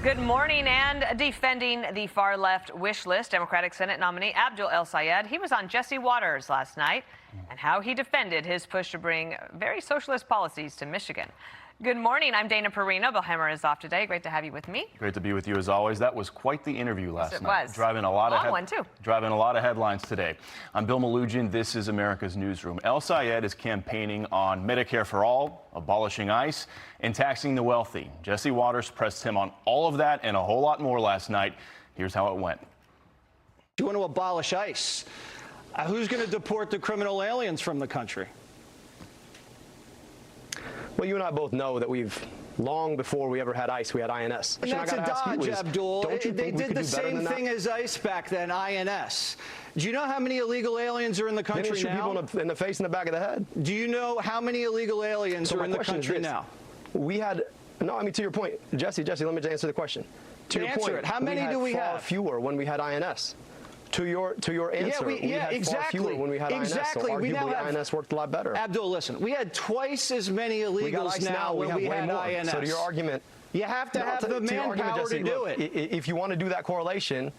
Good morning. And defending the far-left wish list, Democratic Senate nominee Abdul El-Sayed, he was on Jesse Watters last night and how he defended his push to bring very socialist policies to Michigan. Good morning. I'm Dana Perino. Bill Hemmer is off today. Great to have you with me. Great to be with you as always. That was quite the interview last night. It was. Driving a lot of headlines today. I'm Bill Malugin. This is America's Newsroom. El-Sayed is campaigning on Medicare for all, abolishing ICE, and taxing the wealthy. Jesse Watters pressed him on all of that and a whole lot more last night. Here's how it went. You want to abolish ICE? Who's going to deport the criminal aliens from the country? Well, you and I both know that long before we ever had ICE, we had INS. And that's a dodge, Abdul. They did the same thing as ICE back then, INS. Do you know how many illegal aliens are in the country now? People in the face and the back of the head. Do you know how many illegal aliens are in the country now? To your point, Jesse, let me answer the question. To your point, how many do we have? Far fewer when we had INS. To your answer, we had exactly. far fewer when we had INS, so arguably INS worked a lot better. Abdul, listen, we had twice as many illegals now when we had INS. So to your argument, you have to have the manpower to do it. If you want to do that correlation,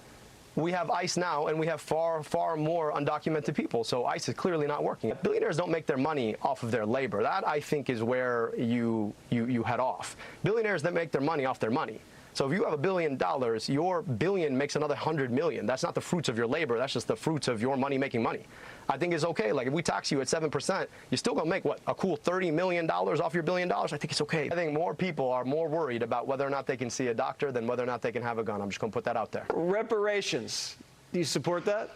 we have ICE now, and we have far more undocumented people. So ICE is clearly not working. Billionaires don't make their money off of their labor. That, I think, is where you head off. Billionaires that make their money off their money. So if you have $1 billion, your billion makes another 100 million. That's not the fruits of your labor. That's just the fruits of your money making money. I think it's okay. Like if we tax you at 7%, you're still going to make, what, a cool $30 million off your $1 billion? I think it's okay. I think more people are more worried about whether or not they can see a doctor than whether or not they can have a gun. I'm just going to put that out there. Reparations. Do you support that?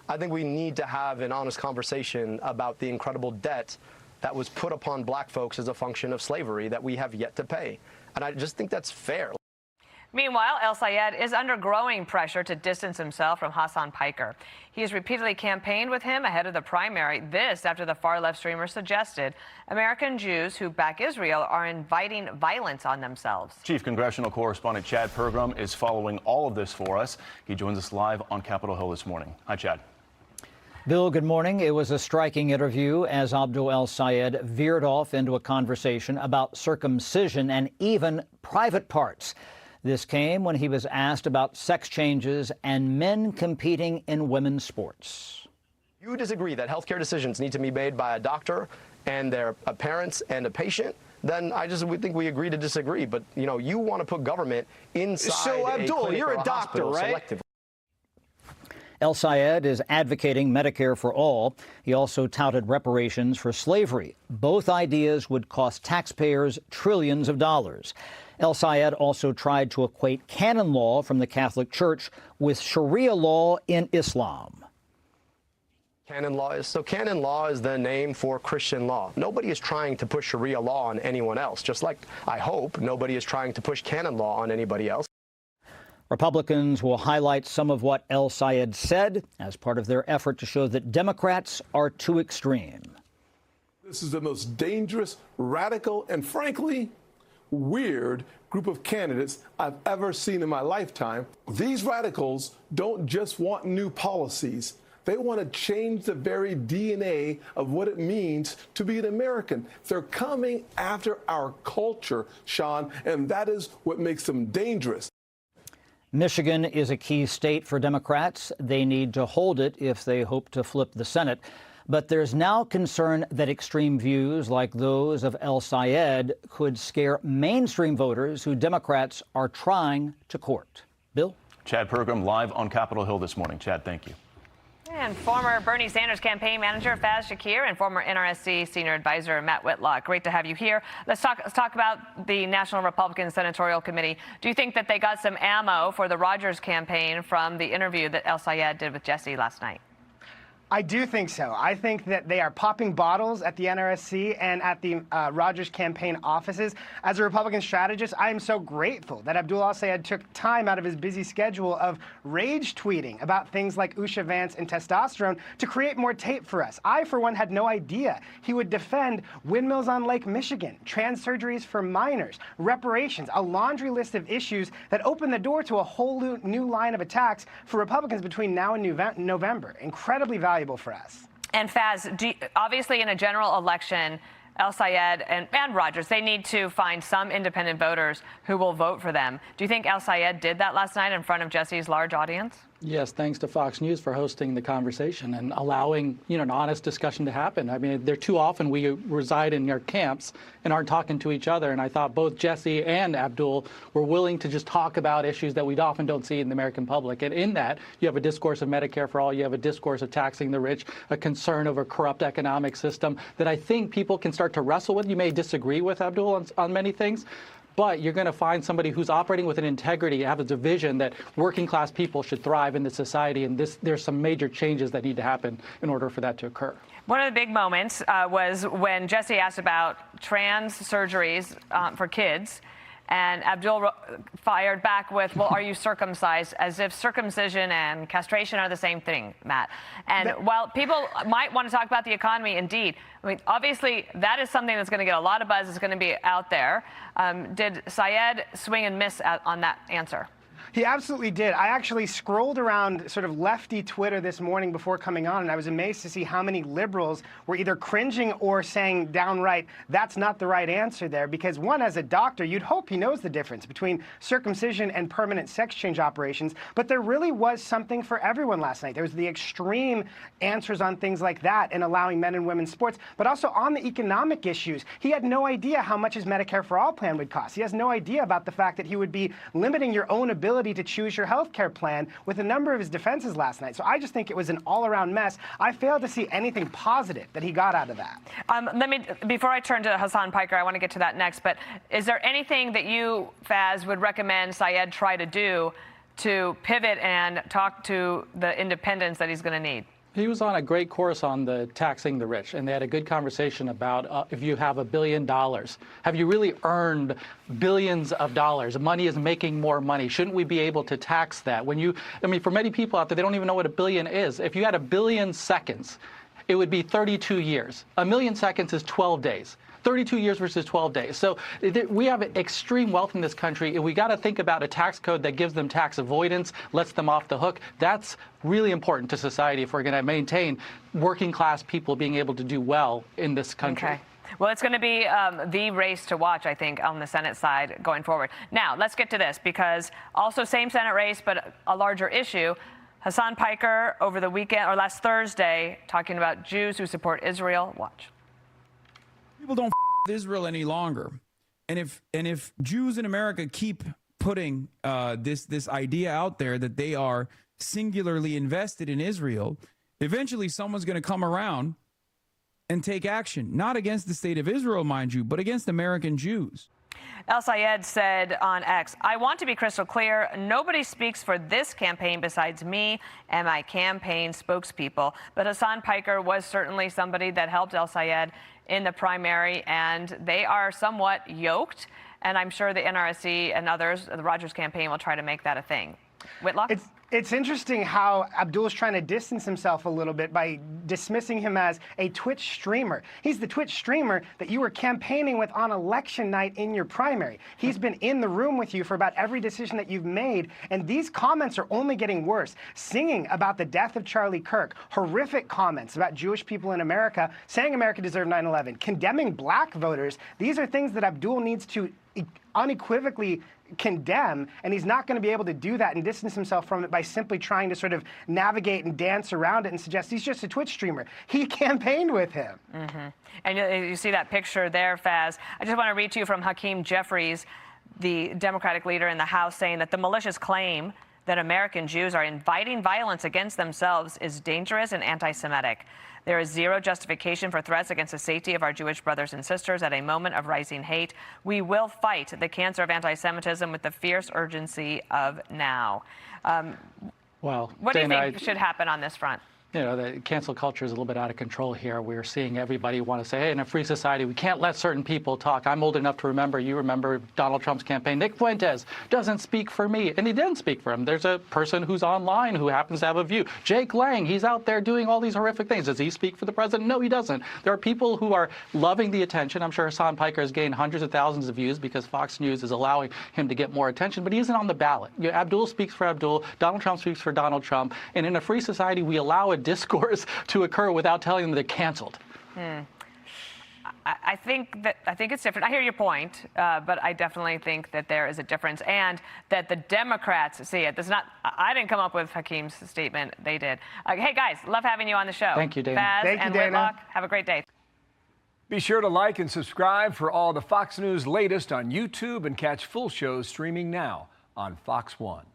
I think we need to have an honest conversation about the incredible debt that was put upon black folks as a function of slavery that we have yet to pay. And I just think that's fair. Meanwhile, El-Sayed is under growing pressure to distance himself from Hassan Piker. He has repeatedly campaigned with him ahead of the primary. This after the far-left streamer suggested American Jews who back Israel are inviting violence on themselves. Chief Congressional Correspondent Chad Pergram is following all of this for us. He joins us live on Capitol Hill this morning. Hi, Chad. Bill, good morning. It was a striking interview as Abdul El-Sayed veered off into a conversation about circumcision and even private parts. This came when he was asked about sex changes and men competing in women's sports. You disagree that healthcare decisions need to be made by a doctor and their parents and a patient, then we think we agree to disagree. But, you want to put government inside So, Abdul, you're a doctor, right? Selectively. El-Sayed is advocating Medicare for all. He also touted reparations for slavery. Both ideas would cost taxpayers trillions of dollars. El-Sayed also tried to equate canon law from the Catholic Church with Sharia law in Islam. Canon law is the name for Christian law. Nobody is trying to push Sharia law on anyone else, just like I hope nobody is trying to push canon law on anybody else. Republicans will highlight some of what El-Sayed said as part of their effort to show that Democrats are too extreme. This is the most dangerous, radical, and frankly, weird group of candidates I've ever seen in my lifetime. These radicals don't just want new policies. They want to change the very DNA of what it means to be an American. They're coming after our culture, Sean, and that is what makes them dangerous. Michigan is a key state for Democrats. They need to hold it if they hope to flip the Senate. But there's now concern that extreme views like those of El-Sayed could scare mainstream voters who Democrats are trying to court. Bill? Chad Pergram live on Capitol Hill this morning. Chad, thank you. And former Bernie Sanders campaign manager Faiz Shakir and former NRSC senior advisor Matt Whitlock. Great to have you here. Let's talk about the National Republican Senatorial Committee. Do you think that they got some ammo for the Rogers campaign from the interview that El-Sayed did with Jesse last night? I do think so. I think that they are popping bottles at the NRSC and at the Rogers campaign offices. As a Republican strategist, I am so grateful that Abdul El-Sayed took time out of his busy schedule of rage tweeting about things like Usha Vance and testosterone to create more tape for us. I, for one, had no idea he would defend windmills on Lake Michigan, trans surgeries for minors, reparations, a laundry list of issues that open the door to a whole new line of attacks for Republicans between now and November. Incredibly valuable for us. And Faiz, obviously in a general election, El-Sayed and Rogers, they need to find some independent voters who will vote for them. Do you think El-Sayed did that last night in front of Jesse's large audience? Yes, thanks to Fox News for hosting the conversation and allowing, an honest discussion to happen. I mean, too often we reside in our camps and aren't talking to each other. And I thought both Jesse and Abdul were willing to just talk about issues that we often don't see in the American public. And in that, you have a discourse of Medicare for all, you have a discourse of taxing the rich, a concern of a corrupt economic system that I think people can start to wrestle with. You may disagree with Abdul on many things, but you're going to find somebody who's operating with an integrity, have a vision that working class people should thrive in this society, and there's some major changes that need to happen in order for that to occur. One of the big moments was when Jesse asked about trans surgeries for kids, and Abdul fired back with, well, are you circumcised? As if circumcision and castration are the same thing, Matt. And while people might want to talk about the economy, indeed, I mean, obviously, that is something that's going to get a lot of buzz. It's going to be out there. Did Sayed swing and miss on that answer? He absolutely did. I actually scrolled around sort of lefty Twitter this morning before coming on, and I was amazed to see how many liberals were either cringing or saying downright, that's not the right answer there. Because one, as a doctor, you'd hope he knows the difference between circumcision and permanent sex change operations. But there really was something for everyone last night. There was the extreme answers on things like that and allowing men and women's sports, but also on the economic issues. He had no idea how much his Medicare for All plan would cost. He has no idea about the fact that he would be limiting your own ability to choose your health care plan with a number of his defenses last night. So I just think it was an all-around mess. I failed to see anything positive that he got out of that. Before I turn to Hassan Piker, I want to get to that next, but is there anything that you, Faiz, would recommend Sayed try to do to pivot and talk to the independence that he's going to need? He was on a great course on the taxing the rich, and they had a good conversation about if you have $1 billion, have you really earned billions of dollars? Money is making more money. Shouldn't we be able to tax that? For many people out there, they don't even know what $1 billion is. If you had 1 billion seconds, it would be 32 years. 1 million seconds is 12 days. 32 years versus 12 days. So we have extreme wealth in this country, and we got to think about a tax code that gives them tax avoidance, lets them off the hook. That's really important to society if we're going to maintain working class people being able to do well in this country. Okay. Well, it's going to be the race to watch, I think, on the Senate side going forward. Now, let's get to this, because also same Senate race, but a larger issue. Hassan Piker over the weekend, or last Thursday, talking about Jews who support Israel. Watch. People don't with Israel any longer, and if Jews in America keep putting this idea out there that they are singularly invested in Israel, eventually someone's going to come around and take action, not against the state of Israel, mind you, but against American Jews. El-Sayed said on X, I want to be crystal clear. Nobody speaks for this campaign besides me and my campaign spokespeople. But Hassan Piker was certainly somebody that helped El-Sayed in the primary, and they are somewhat yoked. And I'm sure the NRSC and others, the Rogers campaign, will try to make that a thing. Whitlock? It's interesting how Abdul is trying to distance himself a little bit by dismissing him as a Twitch streamer. He's the Twitch streamer that you were campaigning with on election night in your primary. He's been in the room with you for about every decision that you've made, and these comments are only getting worse. Singing about the death of Charlie Kirk, horrific comments about Jewish people in America, saying America deserved 9/11, condemning black voters. These are things that Abdul needs to unequivocally condemn, and he's not going to be able to do that and distance himself from it by simply trying to sort of navigate and dance around it and suggest he's just a Twitch streamer. He campaigned with him. Mm-hmm. And you see that picture there, Faiz. I just want to read to you from Hakeem Jeffries, the Democratic leader in the House, saying that the malicious claim that American Jews are inviting violence against themselves is dangerous and anti-Semitic. There is zero justification for threats against the safety of our Jewish brothers and sisters at a moment of rising hate. We will fight the cancer of anti-Semitism with the fierce urgency of now. What do you think should happen on this front? The cancel culture is a little bit out of control here. We're seeing everybody want to say, hey, in a free society, we can't let certain people talk. I'm old enough to remember, you remember Donald Trump's campaign. Nick Fuentes doesn't speak for me, and he didn't speak for him. There's a person who's online who happens to have a view. Jake Lang, he's out there doing all these horrific things. Does he speak for the president? No, he doesn't. There are people who are loving the attention. I'm sure Hassan Piker has gained hundreds of thousands of views because Fox News is allowing him to get more attention, but he isn't on the ballot. Abdul speaks for Abdul, Donald Trump speaks for Donald Trump, and in a free society, we allow a discourse to occur without telling them they're canceled. I think it's different. I hear your point, but I definitely think that there is a difference, and that the Democrats see it. This is not. I didn't come up with Hakeem's statement; they did. Hey guys, love having you on the show. Thank you, Dana. Faiz Thank you, and Dana. Whitlock, have a great day. Be sure to like and subscribe for all the Fox News latest on YouTube and catch full shows streaming now on Fox One.